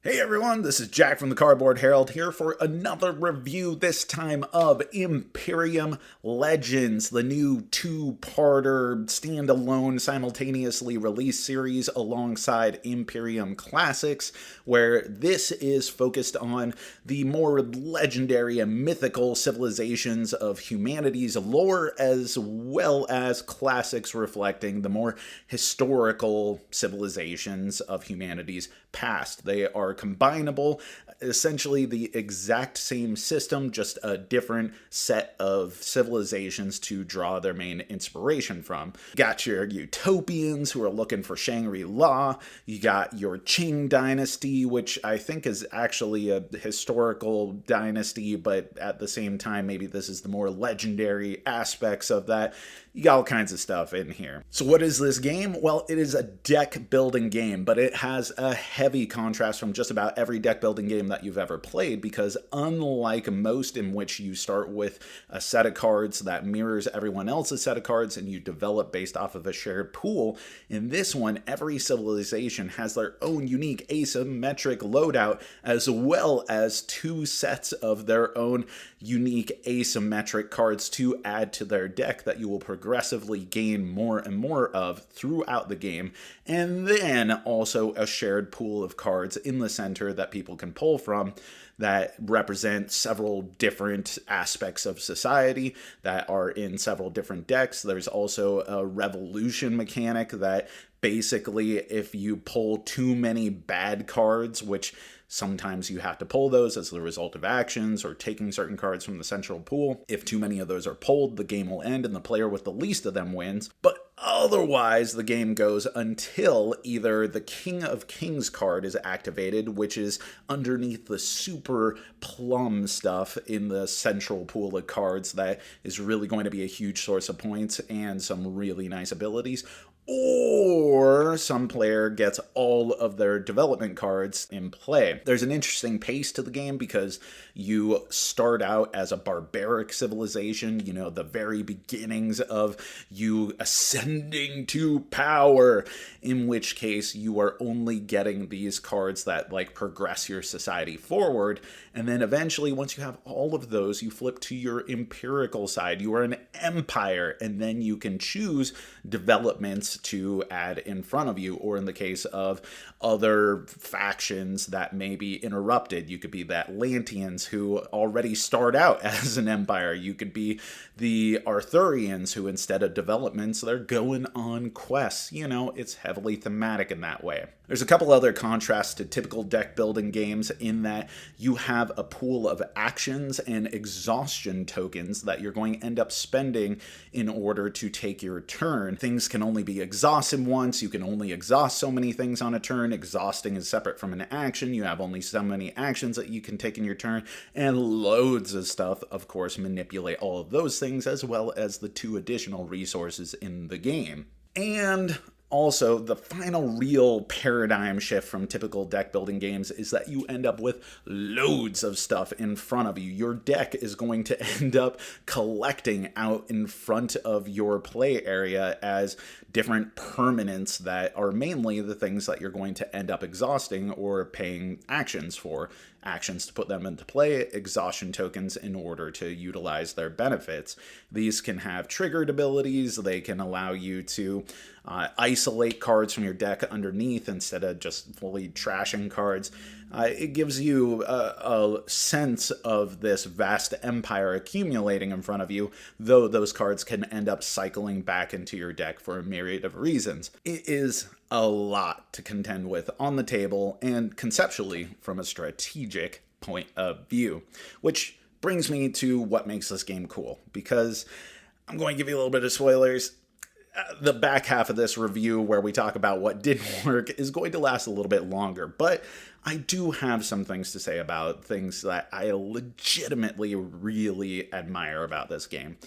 Hey everyone, this is Jack from the Cardboard Herald here for another review, this time of Imperium Legends, the new two-parter, standalone, simultaneously released series alongside Imperium Classics, where this is focused on the more legendary and mythical civilizations of humanity's lore, as well as classics reflecting the more historical civilizations of humanity's past. They are combinable, essentially the exact same system, just a different set of civilizations to draw their main inspiration from. You got your utopians who are looking for Shangri-La. You got your Qing dynasty, which I think is actually a historical dynasty, but at the same time, maybe this is the more legendary aspects of that. You got all kinds of stuff in here. So what is this game? Well, it is a deck building game, but it has a heavy contrast from just about every deck building game that you've ever played, because unlike most in which you start with a set of cards that mirrors everyone else's set of cards and you develop based off of a shared pool, in this one, every civilization has their own unique asymmetric loadout, as well as two sets of their own unique asymmetric cards to add to their deck that you will progressively gain more and more of throughout the game, and then also a shared pool of cards in the center that people can pull from that represent several different aspects of society that are in several different decks. There's also a revolution mechanic that basically, if you pull too many bad cards, which sometimes you have to pull those as the result of actions or taking certain cards from the central pool. If too many of those are pulled, the game will end and the player with the least of them wins. But otherwise, the game goes until either the King of Kings card is activated, which is underneath the super plum stuff in the central pool of cards that is really going to be a huge source of points and some really nice abilities, or some player gets all of their development cards in play. There's an interesting pace to the game because you start out as a barbaric civilization, the very beginnings of you ascending to power, in which case you are only getting these cards that progress your society forward. And then eventually, once you have all of those, you flip to your empirical side. You are an empire, and then you can choose developments to add in front of you, or in the case of other factions that may be interrupted, you could be the Atlanteans who already start out as an empire. You could be the Arthurians who, instead of developments, they're going on quests. It's heavily thematic in that way. There's a couple other contrasts to typical deck building games in that you have a pool of actions and exhaustion tokens that you're going to end up spending in order to take your turn. Things can only be exhausted once. You can only exhaust so many things on a turn. Exhausting is separate from an action. You have only so many actions that you can take in your turn, and loads of stuff, of course, manipulate all of those things, as well as the two additional resources in the game. And also, the final real paradigm shift from typical deck building games is that you end up with loads of stuff in front of you. Your deck is going to end up collecting out in front of your play area as different permanents that are mainly the things that you're going to end up exhausting or paying actions for. Actions to put them into play, exhaustion tokens in order to utilize their benefits. These can have triggered abilities. They can allow you to isolate cards from your deck underneath instead of just fully trashing cards. It gives you a sense of this vast empire accumulating in front of you, though those cards can end up cycling back into your deck for a myriad of reasons. It is a lot to contend with on the table and conceptually from a strategic point of view, which brings me to what makes this game cool, because I'm going to give you a little bit of spoilers. The back half of this review, where we talk about what didn't work, is going to last a little bit longer, but I do have some things to say about things that I legitimately really admire about this game.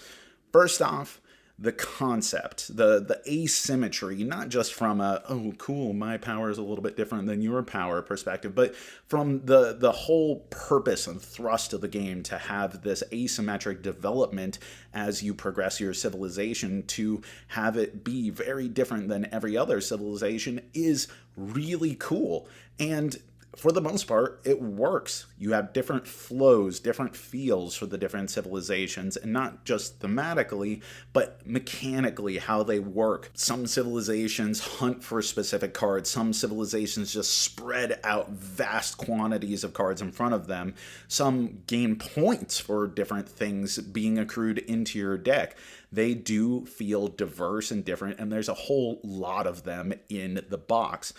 First off, the concept, the asymmetry, not just from a, oh, cool, my power is a little bit different than your power perspective, but from the whole purpose and thrust of the game to have this asymmetric development as you progress your civilization, to have it be very different than every other civilization, is really cool. And for the most part, it works. You have different flows, different feels for the different civilizations, and not just thematically, but mechanically how they work. Some civilizations hunt for specific cards, some civilizations just spread out vast quantities of cards in front of them, some gain points for different things being accrued into your deck. They do feel diverse and different, and there's a whole lot of them in the box.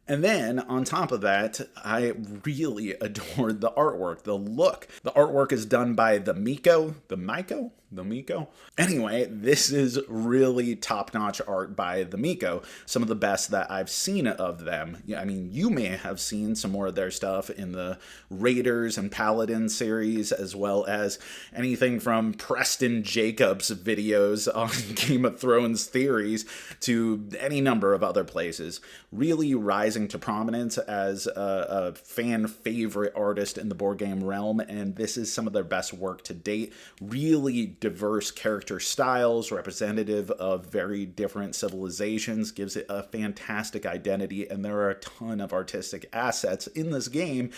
And then, on top of that, I really adored the artwork, the look. The artwork is done by the Miko. Anyway, this is really top-notch art by the Miko. Some of the best that I've seen of them. I mean, you may have seen some more of their stuff in the Raiders and Paladin series, as well as anything from Preston Jacobs' videos on Game of Thrones theories to any number of other places. Really rising to prominence as a fan favorite artist in the board game realm, and this is some of their best work to date. Really diverse character styles, representative of very different civilizations, gives it a fantastic identity, and there are a ton of artistic assets in this game,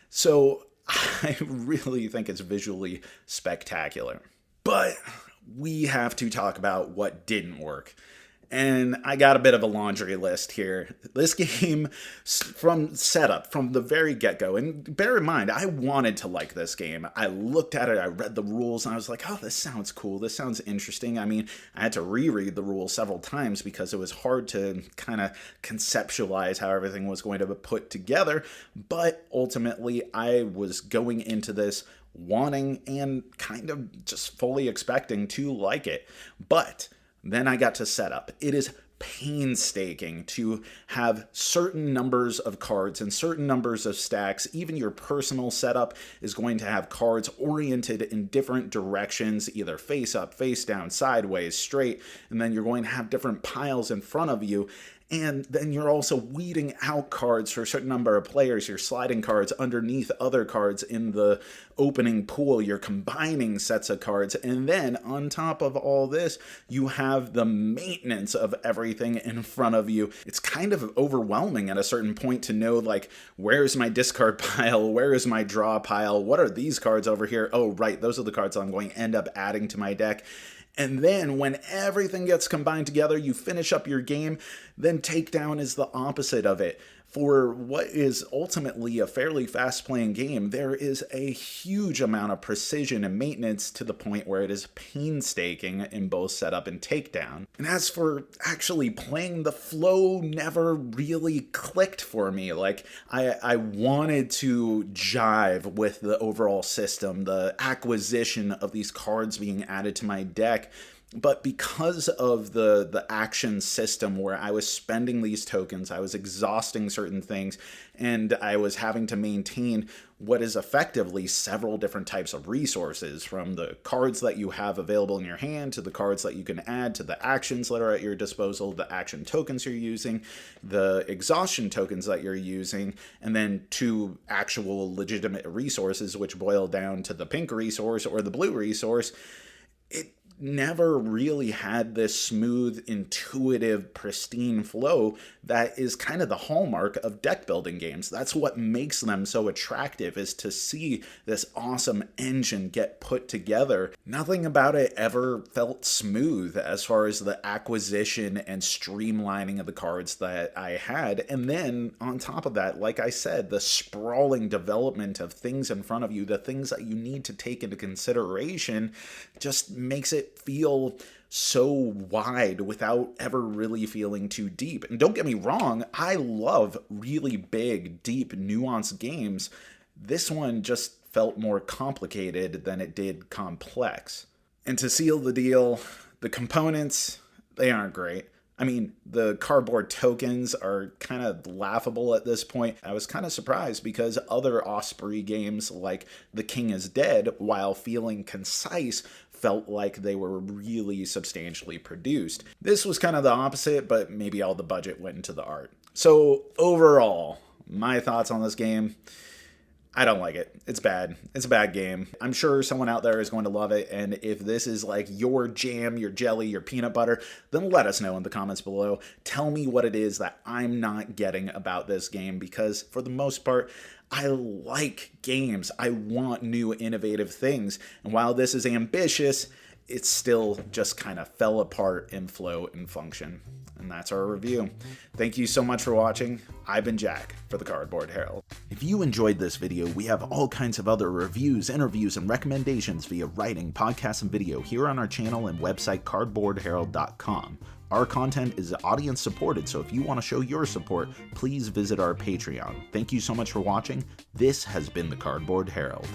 so I really think it's visually spectacular. But we have to talk about what didn't work. And I got a bit of a laundry list here. This game, from setup, from the very get-go, and bear in mind, I wanted to like this game. I looked at it, I read the rules, and I was like, oh, this sounds cool, this sounds interesting. I mean, I had to reread the rules several times because it was hard to kind of conceptualize how everything was going to be put together, but ultimately, I was going into this wanting and kind of just fully expecting to like it. But then I got to setup. It is painstaking to have certain numbers of cards and certain numbers of stacks. Even your personal setup is going to have cards oriented in different directions, either face up, face down, sideways, straight, and then you're going to have different piles in front of you. And then you're also weeding out cards for a certain number of players. You're sliding cards underneath other cards in the opening pool. You're combining sets of cards. And then on top of all this, you have the maintenance of everything in front of you. It's kind of overwhelming at a certain point to know, like, where's my discard pile? Where is my draw pile? What are these cards over here? Oh, right, those are the cards I'm going to end up adding to my deck. And then when everything gets combined together, you finish up your game, then takedown is the opposite of it. For what is ultimately a fairly fast-playing game, there is a huge amount of precision and maintenance to the point where it is painstaking in both setup and takedown. And as for actually playing, the flow never really clicked for me. Like, I wanted to jive with the overall system, the acquisition of these cards being added to my deck. But because of the action system where I was spending these tokens, I was exhausting certain things, and I was having to maintain what is effectively several different types of resources, from the cards that you have available in your hand to the cards that you can add to the actions that are at your disposal, the action tokens you're using, the exhaustion tokens that you're using, and then two actual legitimate resources, which boil down to the pink resource or the blue resource. It never really had this smooth, intuitive, pristine flow that is kind of the hallmark of deck building games. That's what makes them so attractive, is to see this awesome engine get put together. Nothing about it ever felt smooth as far as the acquisition and streamlining of the cards that I had. And then on top of that, like I said, the sprawling development of things in front of you, the things that you need to take into consideration, just makes it feel so wide without ever really feeling too deep. And don't get me wrong, I love really big, deep, nuanced games. This one just felt more complicated than it did complex. And to seal the deal, the components, they aren't great. I mean, the cardboard tokens are kind of laughable at this point. I was kind of surprised because other Osprey games like The King is Dead, while feeling concise, felt like they were really substantially produced. This was kind of the opposite, but maybe all the budget went into the art. So overall, my thoughts on this game: I don't like it. It's bad. It's a bad game. I'm sure someone out there is going to love it, and if this is like your jam, your jelly, your peanut butter, then let us know in the comments below. Tell me what it is that I'm not getting about this game, because for the most part, I like games. I want new innovative things, and while this is ambitious, it still just kind of fell apart in flow and function. And that's our review. Thank you so much for watching. I've been Jack for the Cardboard Herald. If you enjoyed this video, we have all kinds of other reviews, interviews, and recommendations via writing, podcasts, and video here on our channel and website cardboardherald.com. Our content is audience supported, so if you want to show your support, please visit our Patreon. Thank you so much for watching. This has been the Cardboard Herald.